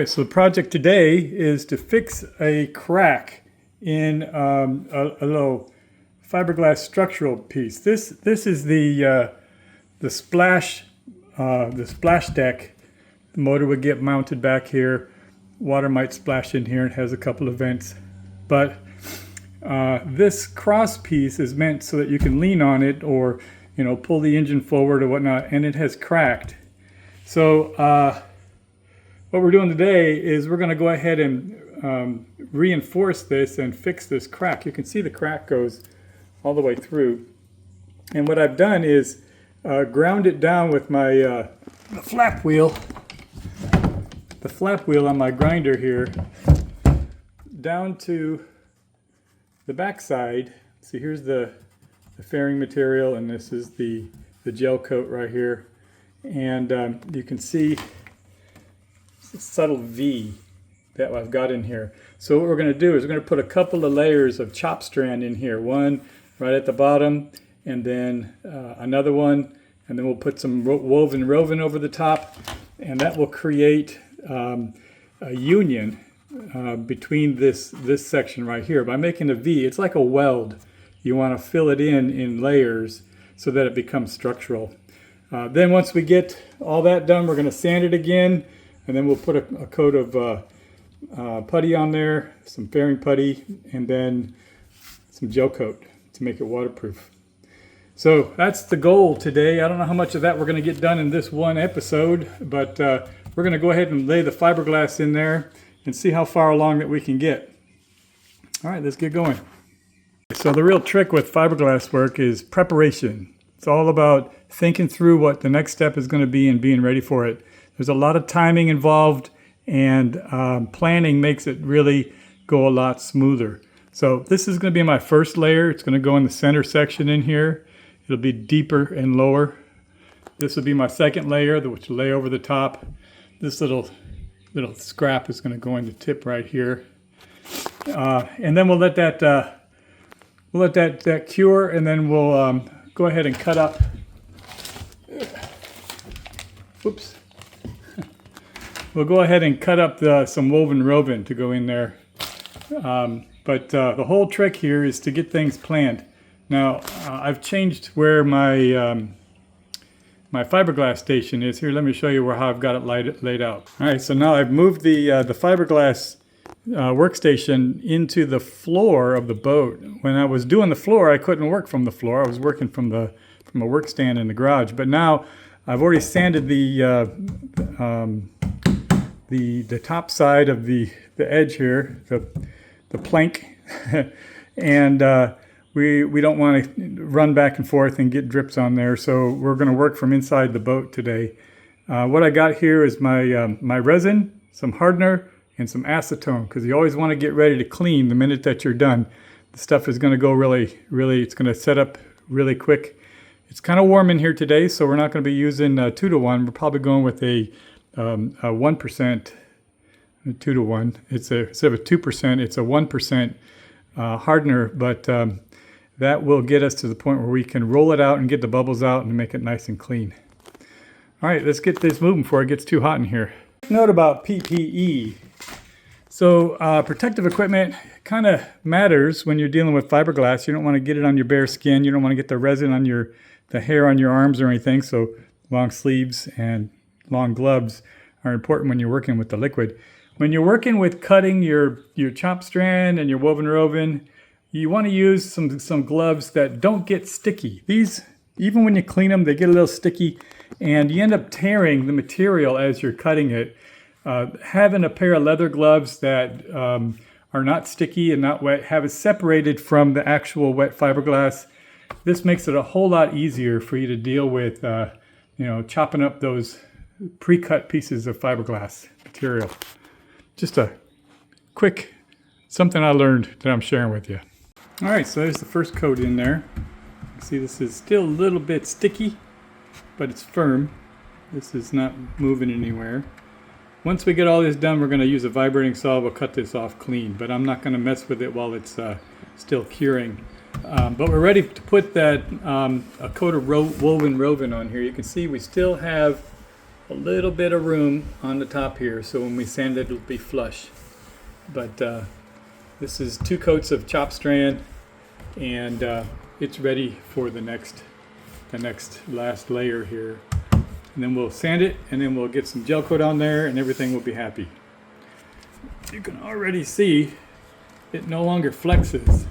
So the project today is to fix a crack in a little fiberglass structural piece. This is the splash deck. The motor would get mounted back here. Water might splash in here. It has a couple of vents, but this cross piece is meant so that you can lean on it or pull the engine forward or whatnot, and it has cracked. So what we're doing today is we're going to go ahead and reinforce this and fix this crack. You can see the crack goes all the way through. And what I've done is ground it down with my the flap wheel on my grinder here down to the back side. See, here's the fairing material, and this is the gel coat right here. And you can see a subtle V that I've got in here. So what we're going to do is we're going to put a couple of layers of chop strand in here. One right at the bottom, and then another one, and then we'll put some woven over the top, and that will create a union between this section right here. By making a V, it's like a weld. You want to fill it in layers so that it becomes structural. Then once we get all that done, we're going to sand it again, and then we'll put a coat of putty on there, some fairing putty, and then some gel coat to make it waterproof. So that's the goal today. I don't know how much of that we're going to get done in this one episode, but we're going to go ahead and lay the fiberglass in there and see how far along that we can get. All right, let's get going. So the real trick with fiberglass work is preparation. It's all about thinking through what the next step is going to be and being ready for it. There's a lot of timing involved, and planning makes it really go a lot smoother. So this is going to be my first layer. It's going to go in the center section in here. It'll be deeper and lower. This will be my second layer, which will lay over the top. This little scrap is going to go in the tip right here, and then we'll let that cure, and then we'll go ahead and cut up. Whoops. We'll go ahead and cut up some woven to go in there. But the whole trick here is to get things planned. Now, I've changed where my my fiberglass station is. Here, let me show you how I've got it laid out. All right, so now I've moved the fiberglass workstation into the floor of the boat. When I was doing the floor, I couldn't work from the floor. I was working from a work stand in the garage. But now I've already sanded the top side of the edge here, the plank, and we don't want to run back and forth and get drips on there, so we're going to work from inside the boat today. What I got here is my resin, some hardener, and some acetone, because you always want to get ready to clean the minute that you're done. The stuff is going to go really, it's going to set up really quick. It's kind of warm in here today, so we're not going to be using 2-to-1. We're probably going with a 1%, 2-to-1. Instead of a 2%, it's a 1% hardener, but that will get us to the point where we can roll it out and get the bubbles out and make it nice and clean. All right, let's get this moving before it gets too hot in here. Note about PPE. So protective equipment kind of matters when you're dealing with fiberglass. You don't want to get it on your bare skin. You don't want to get the resin on the hair on your arms or anything. So long sleeves and long gloves are important when you're working with the liquid. When you're working with cutting your chop strand and your woven, you want to use some gloves that don't get sticky. These, even when you clean them, they get a little sticky, and you end up tearing the material as you're cutting it. Having a pair of leather gloves that are not sticky and not wet, have it separated from the actual wet fiberglass. This makes it a whole lot easier for you to deal with, chopping up those pre-cut pieces of fiberglass material. Just a quick something I learned that I'm sharing with you. All right, so there's the first coat in there. See, this is still a little bit sticky, but it's firm. This is not moving anywhere. Once we get all this done, we're going to use a vibrating saw. We'll cut this off clean, but I'm not going to mess with it while it's still curing. But we're ready to put that a coat of woven on here. You can see we still have a little bit of room on the top here, so when we sand it, it'll be flush. But this is 2 coats of chop strand, and it's ready for the next last layer here. And then we'll sand it, and then we'll get some gel coat on there, and everything will be happy. You can already see it no longer flexes.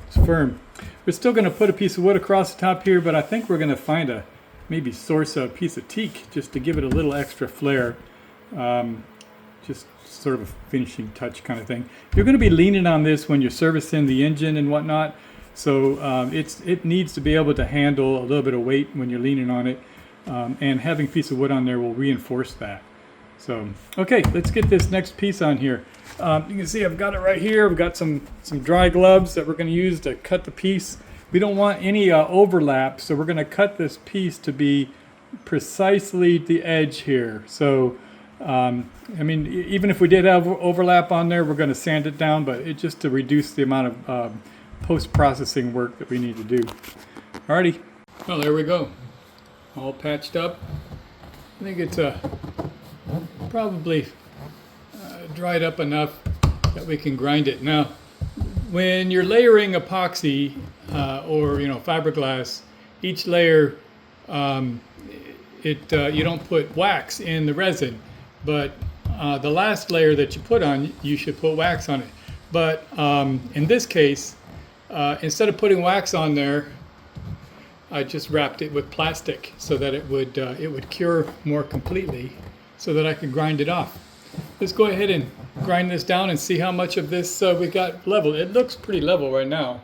It's firm. We're still going to put a piece of wood across the top here, but I think we're going to find maybe source a piece of teak just to give it a little extra flair. Just sort of a finishing touch kind of thing. You're going to be leaning on this when you're servicing the engine and whatnot, so it needs to be able to handle a little bit of weight when you're leaning on it. And having a piece of wood on there will reinforce that. So, okay, let's get this next piece on here. You can see I've got it right here. We've got some dry gloves that we're going to use to cut the piece. We don't want any overlap, so we're going to cut this piece to be precisely the edge here. So, I mean, even if we did have overlap on there, we're going to sand it down, but it's just to reduce the amount of post-processing work that we need to do. Alrighty, well, there we go. All patched up. I think it's probably dried up enough that we can grind it. Now, when you're layering epoxy or fiberglass, each layer you don't put wax in the resin, but the last layer that you put on, you should put wax on it. But in this case, instead of putting wax on there, I just wrapped it with plastic so that it would cure more completely, so that I could grind it off. Let's go ahead and grind this down and see how much of this we got level. It looks pretty level right now.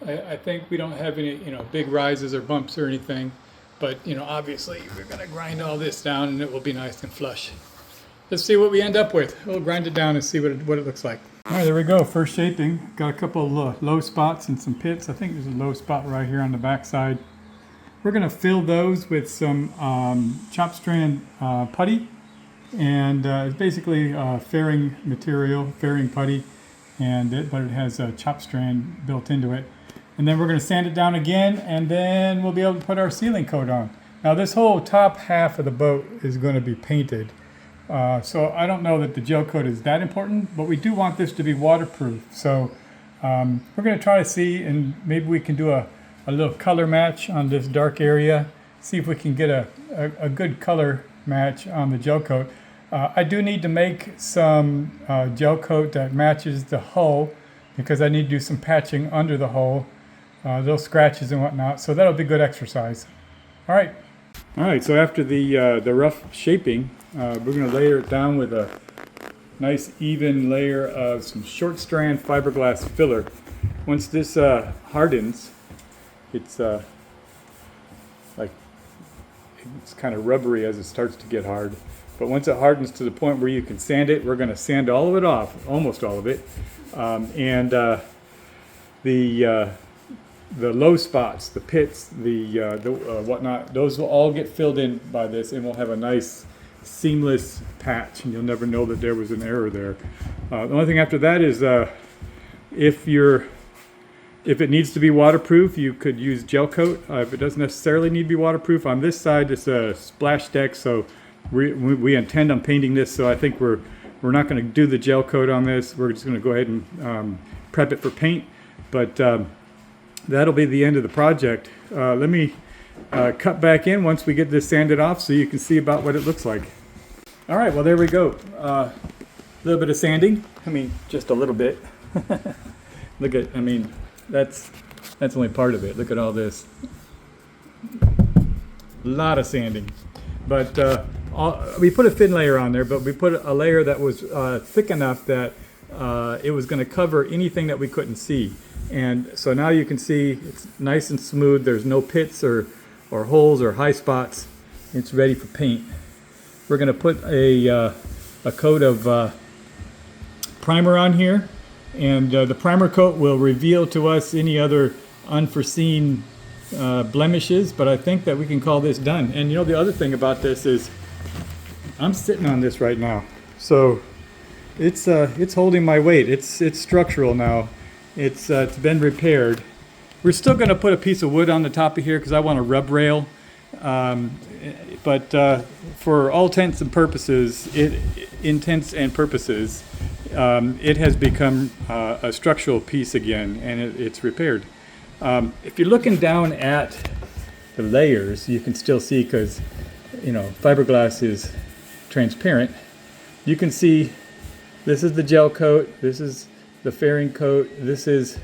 I think we don't have any big rises or bumps or anything, but obviously we're going to grind all this down and it will be nice and flush. Let's see what we end up with. We'll grind it down and see what it looks like. All right, there we go. First shaping. Got a couple of low spots and some pits. I think there's a low spot right here on the back side. We're going to fill those with some chop strand putty, and it's basically fairing material, fairing putty, but it has a chop strand built into it. And then we're going to sand it down again, and then we'll be able to put our sealing coat on. Now this whole top half of the boat is going to be painted. So I don't know that the gel coat is that important, but we do want this to be waterproof. So we're going to try to see, and maybe we can do a little color match on this dark area. See if we can get a good color match on the gel coat. I do need to make some gel coat that matches the hull, because I need to do some patching under the hull, little scratches and whatnot. So that'll be good exercise. All right. So after the rough shaping, we're going to layer it down with a nice even layer of some short strand fiberglass filler. Once this hardens, it's kind of rubbery as it starts to get hard. But once it hardens to the point where you can sand it, we're going to sand all of it off, almost all of it, and the low spots, the pits, the whatnot, those will all get filled in by this, and we'll have a nice seamless patch, and you'll never know that there was an error there. The only thing after that is if it needs to be waterproof, you could use gel coat. If it doesn't necessarily need to be waterproof, on this side it's a splash deck, so we intend on painting this. So I think we're not going to do the gel coat on this. We're just going to go ahead and prep it for paint. But that'll be the end of the project. Let me cut back in once we get this sanded off, so you can see about what it looks like. All right, well there we go. A little bit of sanding. I mean, just a little bit. Look at, that's only part of it. Look at all this. A lot of sanding. But we put a thin layer on there, but we put a layer that was thick enough that it was going to cover anything that we couldn't see. And so now you can see it's nice and smooth. There's no pits or holes or high spots. It's ready for paint. We're going to put a coat of primer on here. And the primer coat will reveal to us any other unforeseen blemishes, but I think that we can call this done. And the other thing about this is I'm sitting on this right now, so it's holding my weight. It's structural now. It's been repaired. We're still going to put a piece of wood on the top of here because I want a rub rail. but for all intents and purposes, it has become a structural piece again, and it's repaired. If you're looking down at the layers, you can still see, because fiberglass is transparent. You can see this is the gel coat, this is the fairing coat, this is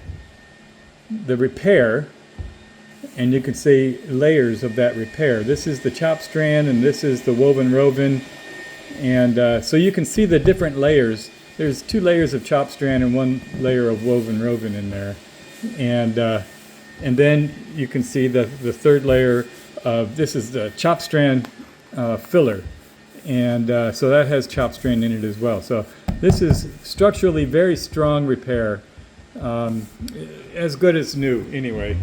the repair, and you can see layers of that repair. This is the chop strand, and this is the woven, and so you can see the different layers. There's 2 layers of chop strand and 1 layer of woven in there, and then you can see the 3rd layer of, this is the chop strand filler, and so that has chop strand in it as well. So this is structurally very strong repair, as good as new anyway.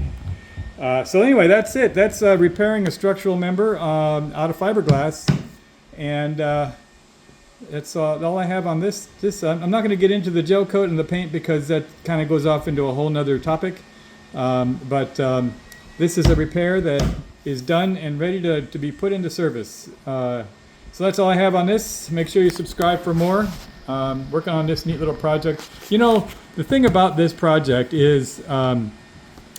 So anyway, that's it. That's repairing a structural member out of fiberglass, and that's all I have on this. I'm not going to get into the gel coat and the paint, because that kind of goes off into a whole nother topic. But this is a repair that is done and ready to be put into service. So that's all I have on this. Make sure you subscribe for more. Working on this neat little project. The thing about this project is, a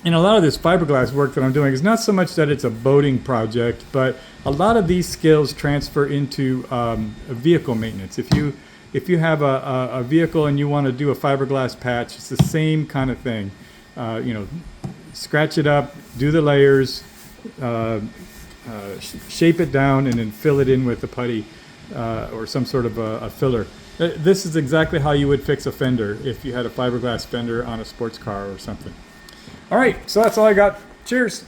lot of this fiberglass work that I'm doing is not so much that it's a boating project, but a lot of these skills transfer into vehicle maintenance. If you have a vehicle and you want to do a fiberglass patch, it's the same kind of thing. Scratch it up, do the layers, shape it down, and then fill it in with the putty or some sort of a filler. This is exactly how you would fix a fender if you had a fiberglass fender on a sports car or something. All right, so that's all I got. Cheers.